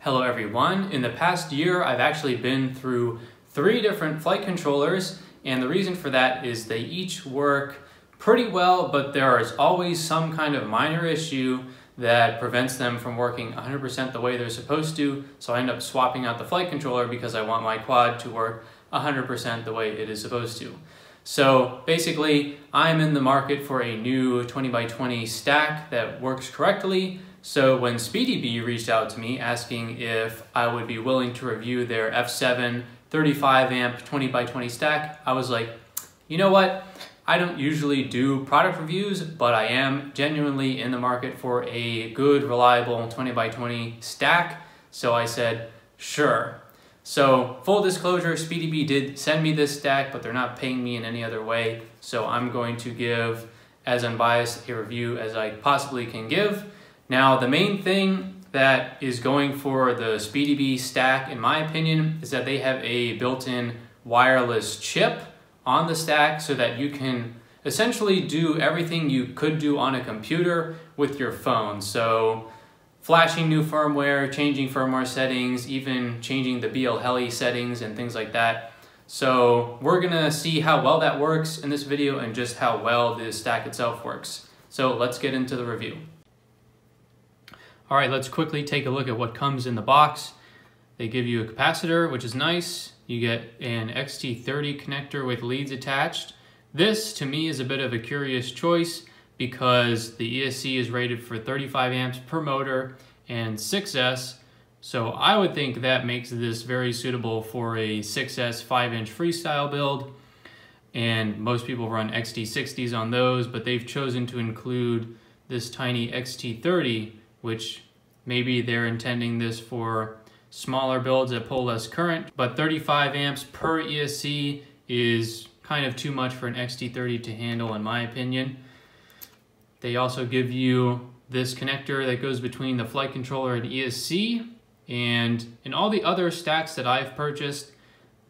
Hello everyone. In the past year, I've actually been through 3 different flight controllers, and the reason for that is they each work pretty well, but there is always some kind of minor issue that prevents them from working 100% the way they're supposed to, so I end up swapping out the flight controller because I want my quad to work 100% the way it is supposed to. So basically, I'm in the market for a new 20x20 stack that works correctly. So when Speedybee reached out to me asking if I would be willing to review their F7 35 amp 20x20 stack, I was like, you know what? I don't usually do product reviews, but I am genuinely in the market for a good, reliable 20x20 stack. So I said, sure. So full disclosure, Speedybee did send me this stack, but they're not paying me in any other way. So I'm going to give as unbiased a review as I possibly can give. Now, the main thing that is going for the Speedybee stack, in my opinion, is that they have a built-in wireless chip on the stack so that you can essentially do everything you could do on a computer with your phone. So flashing new firmware, changing firmware settings, even changing the BL Heli settings and things like that. So we're gonna see how well that works in this video and just how well the stack itself works. So let's get into the review. All right, let's quickly take a look at what comes in the box. They give you a capacitor, which is nice. You get an XT30 connector with leads attached. This, to me, is a bit of a curious choice because the ESC is rated for 35 amps per motor and 6S. So I would think that makes this very suitable for a 6S 5-inch freestyle build. And most people run XT60s on those, but they've chosen to include this tiny XT30, which maybe they're intending this for smaller builds that pull less current, but 35 amps per ESC is kind of too much for an XT30 to handle, in my opinion. They also give you this connector that goes between the flight controller and ESC, and in all the other stacks that I've purchased,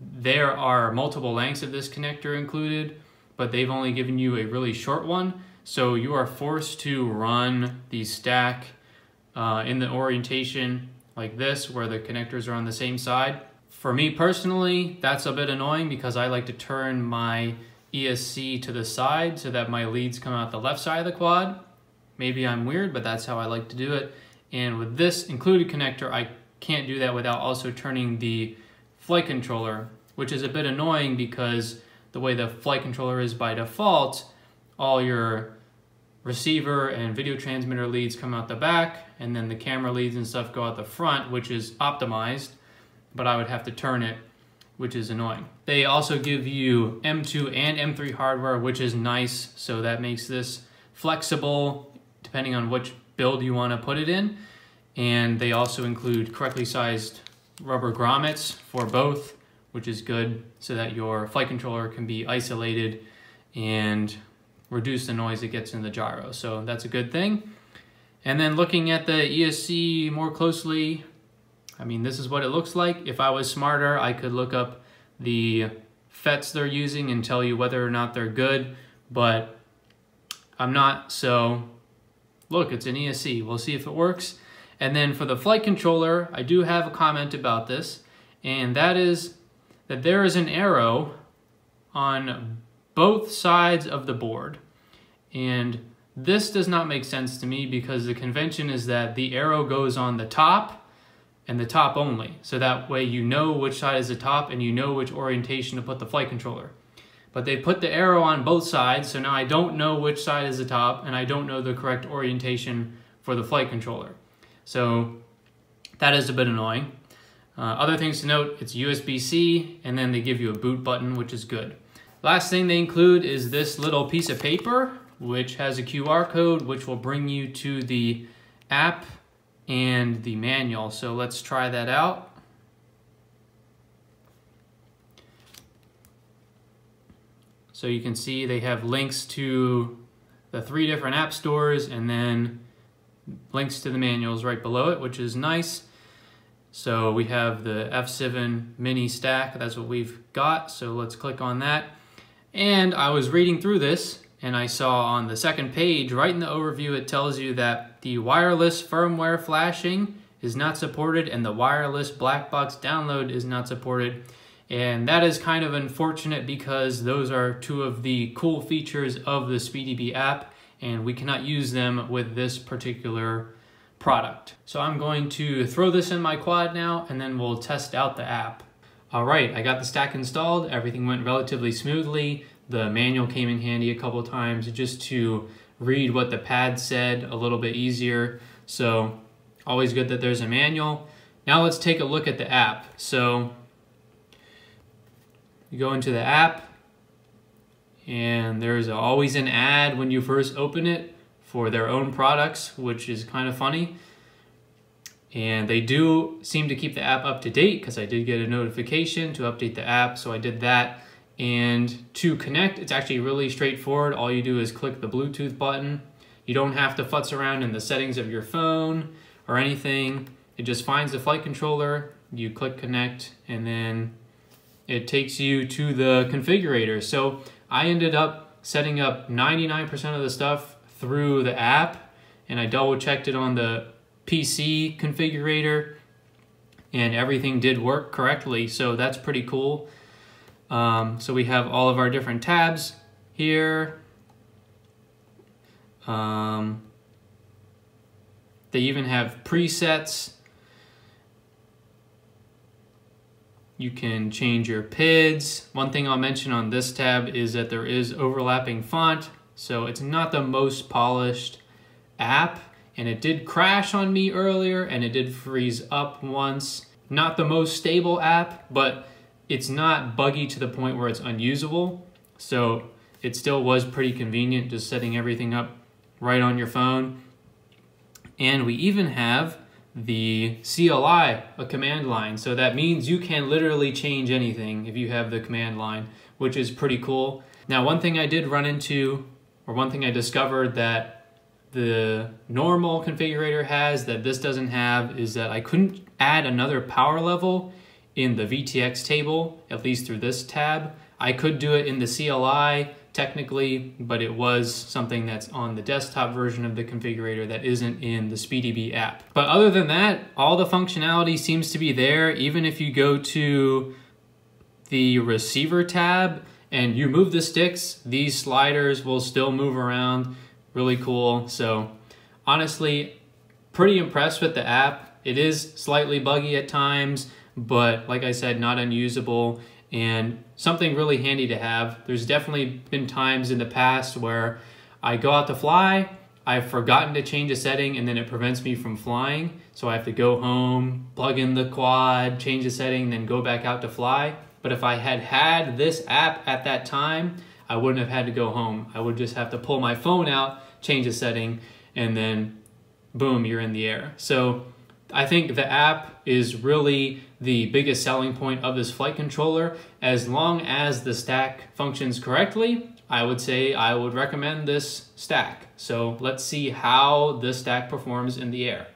there are multiple lengths of this connector included, but they've only given you a really short one, so you are forced to run the stack in the orientation like this, where the connectors are on the same side. For me personally, that's a bit annoying because I like to turn my ESC to the side so that my leads come out the left side of the quad. Maybe I'm weird, but that's how I like to do it. And with this included connector, I can't do that without also turning the flight controller, which is a bit annoying because the way the flight controller is by default, all your receiver and video transmitter leads come out the back, and then the camera leads and stuff go out the front, which is optimized, but I would have to turn it, which is annoying. They also give you M2 and M3 hardware, which is nice, so that makes this flexible depending on which build you want to put it in. And they also include correctly sized rubber grommets for both, which is good, so that your flight controller can be isolated and reduce the noise it gets in the gyro. So that's a good thing. And then looking at the ESC more closely, I mean, this is what it looks like. If I was smarter, I could look up the FETs they're using and tell you whether or not they're good, but I'm not, so look, it's an ESC. We'll see if it works. And then for the flight controller, I do have a comment about this, and that is that there is an arrow on both sides of the board. And this does not make sense to me because the convention is that the arrow goes on the top and the top only. So that way you know which side is the top and you know which orientation to put the flight controller. But they put the arrow on both sides, so now I don't know which side is the top and I don't know the correct orientation for the flight controller. So that is a bit annoying. Other things to note, it's USB-C, and then they give you a boot button, which is good. Last thing they include is this little piece of paper, which has a QR code, which will bring you to the app and the manual. So let's try that out. So you can see they have links to the 3 different app stores and then links to the manuals right below it, which is nice. So we have the F7 mini stack, that's what we've got. So let's click on that. And I was reading through this and I saw on the second page, right in the overview, it tells you that the wireless firmware flashing is not supported and the wireless black box download is not supported. And that is kind of unfortunate because those are two of the cool features of the Speedybee app, and we cannot use them with this particular product. So I'm going to throw this in my quad now, and then we'll test out the app. All right, I got the stack installed. Everything went relatively smoothly. The manual came in handy a couple of times just to read what the pad said a little bit easier. So always good that there's a manual. Now let's take a look at the app. So you go into the app, and there's always an ad when you first open it for their own products, which is kind of funny. And they do seem to keep the app up to date because I did get a notification to update the app, so I did that. And to connect, it's actually really straightforward. All you do is click the Bluetooth button. You don't have to futz around in the settings of your phone or anything. It just finds the flight controller, you click connect, and then it takes you to the configurator. So I ended up setting up 99% of the stuff through the app, and I double checked it on the PC configurator, and everything did work correctly, so that's pretty cool. So we have all of our different tabs here. They even have presets. You can change your PIDs. One thing I'll mention on this tab is that there is overlapping font, so it's not the most polished app, and it did crash on me earlier, and it did freeze up once. Not the most stable app, but it's not buggy to the point where it's unusable, so it still was pretty convenient just setting everything up right on your phone. And we even have the CLI, a command line, so that means you can literally change anything if you have the command line, which is pretty cool. Now, one thing I did run into, or one thing I discovered that the normal configurator has that this doesn't have, is that I couldn't add another power level in the VTX table, at least through this tab. I could do it in the CLI technically, but it was something that's on the desktop version of the configurator that isn't in the Speedybee app. But other than that, all the functionality seems to be there. Even if you go to the receiver tab and you move the sticks, these sliders will still move around. Really cool. So honestly, pretty impressed with the app. It is slightly buggy at times, but like I said, not unusable and something really handy to have. There's definitely been times in the past where I go out to fly, I've forgotten to change a setting, and then it prevents me from flying. So I have to go home, plug in the quad, change the setting, then go back out to fly. But if I had had this app at that time, I wouldn't have had to go home. I would just have to pull my phone out, change a setting, and then boom, you're in the air. So I think the app is really the biggest selling point of this flight controller. As long as the stack functions correctly, I would say I would recommend this stack. So let's see how this stack performs in the air.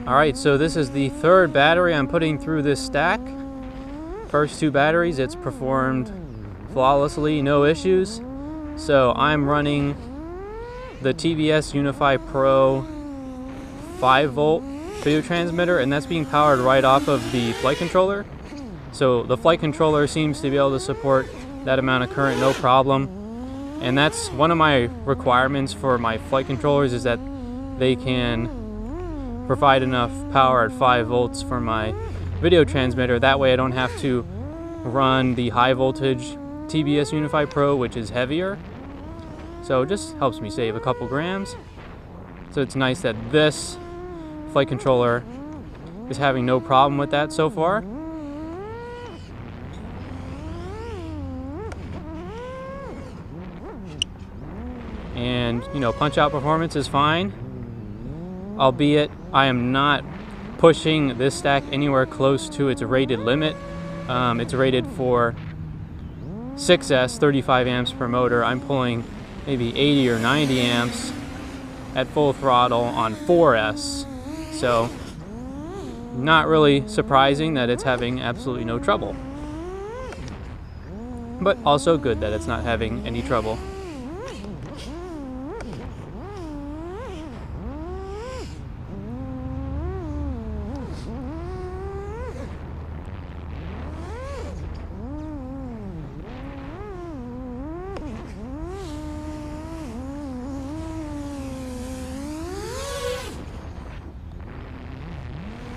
All right, so this is the third battery I'm putting through this stack. First two batteries, it's performed flawlessly, no issues. So I'm running the TBS Unify Pro 5-volt video transmitter, and that's being powered right off of the flight controller. So the flight controller seems to be able to support that amount of current, no problem. And that's one of my requirements for my flight controllers, is that they can provide enough power at 5 volts for my video transmitter. That way I don't have to run the high voltage TBS Unify Pro, which is heavier. So it just helps me save a couple grams. So it's nice that this flight controller is having no problem with that so far. And you know, punch out performance is fine, albeit I am not pushing this stack anywhere close to its rated limit. It's rated for 6S, 35 amps per motor. I'm pulling maybe 80 or 90 amps at full throttle on 4S. So not really surprising that it's having absolutely no trouble. But also good that it's not having any trouble.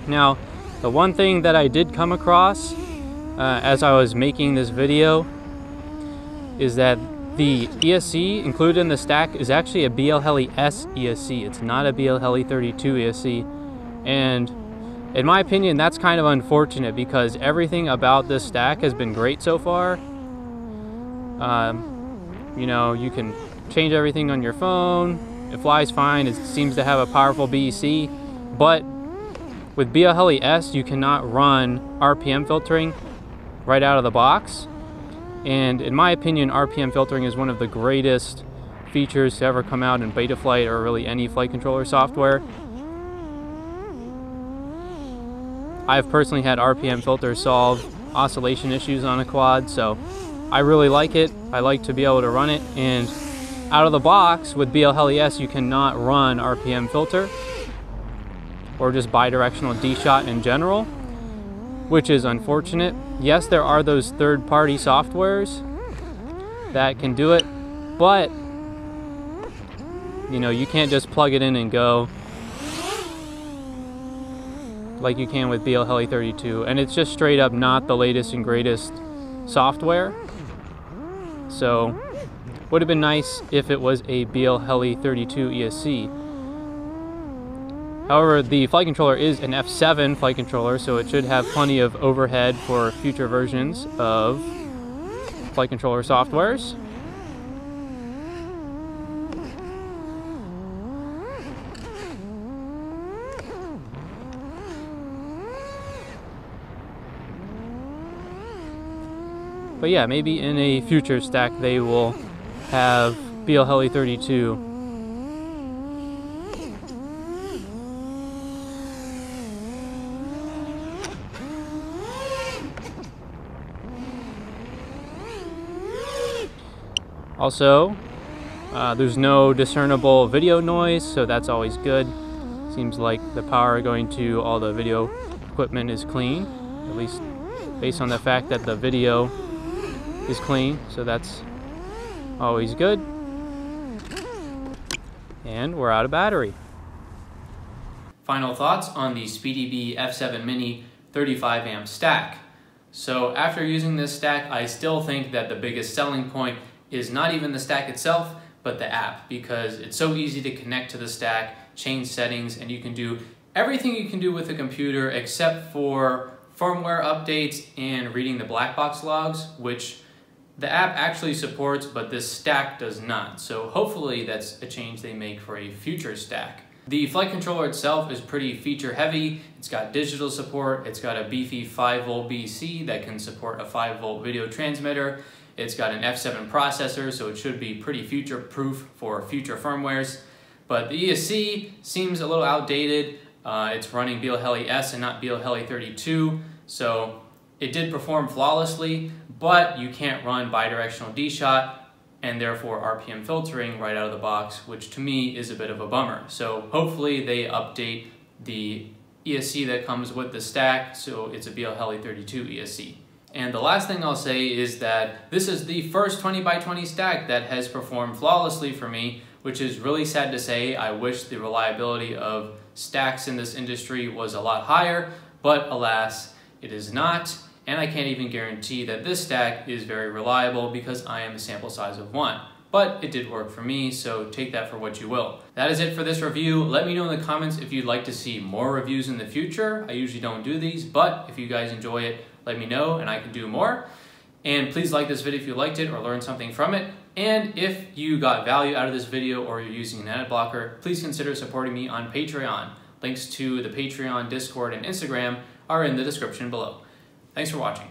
Now, the one thing that I did come across as I was making this video is that the ESC included in the stack is actually a BL Heli S ESC. It's not a BL Heli 32 ESC. And in my opinion, that's kind of unfortunate because everything about this stack has been great so far. You know, you can change everything on your phone. It flies fine. It seems to have a powerful BEC. But with BL Heli S, you cannot run RPM filtering right out of the box. And in my opinion, RPM filtering is one of the greatest features to ever come out in Betaflight or really any flight controller software. I've personally had RPM filters solve oscillation issues on a quad, so I really like it. I like to be able to run it, and out of the box with BL Heli S, you cannot run RPM filter or just bidirectional D-shot in general, which is unfortunate. Yes, there are those third-party softwares that can do it, but you know, you can't just plug it in and go like you can with BL Heli 32, and it's just straight up not the latest and greatest software. So would have been nice if it was a BL Heli 32 ESC. However, the flight controller is an F7 flight controller, so it should have plenty of overhead for future versions of flight controller softwares. But yeah, maybe in a future stack they will have BL Heli 32. Also, there's no discernible video noise, so that's always good. Seems like the power going to all the video equipment is clean, at least based on the fact that the video is clean, so that's always good. And we're out of battery. Final thoughts on the Speedybee F7 Mini 35 amp stack. So after using this stack, I still think that the biggest selling point is not even the stack itself, but the app, because it's so easy to connect to the stack, change settings, and you can do everything you can do with a computer except for firmware updates and reading the black box logs, which the app actually supports, but this stack does not. So hopefully that's a change they make for a future stack. The flight controller itself is pretty feature heavy. It's got digital support. It's got a beefy 5-volt BC that can support a 5-volt video transmitter. It's got an F7 processor, so it should be pretty future-proof for future firmwares. But the ESC seems a little outdated. It's running BL Heli S and not BL Heli 32, so it did perform flawlessly, but you can't run bidirectional D-shot and therefore RPM filtering right out of the box, which to me is a bit of a bummer. So hopefully they update the ESC that comes with the stack so it's a BL Heli 32 ESC. And the last thing I'll say is that this is the first 20x20 stack that has performed flawlessly for me, which is really sad to say. I wish the reliability of stacks in this industry was a lot higher, but alas, it is not. And I can't even guarantee that this stack is very reliable because I am a sample size of 1. But it did work for me, so take that for what you will. That is it for this review. Let me know in the comments if you'd like to see more reviews in the future. I usually don't do these, but if you guys enjoy it, let me know and I can do more. And please like this video if you liked it or learned something from it. And if you got value out of this video or you're using an ad blocker, please consider supporting me on Patreon. Links to the Patreon, Discord, and Instagram are in the description below. Thanks for watching.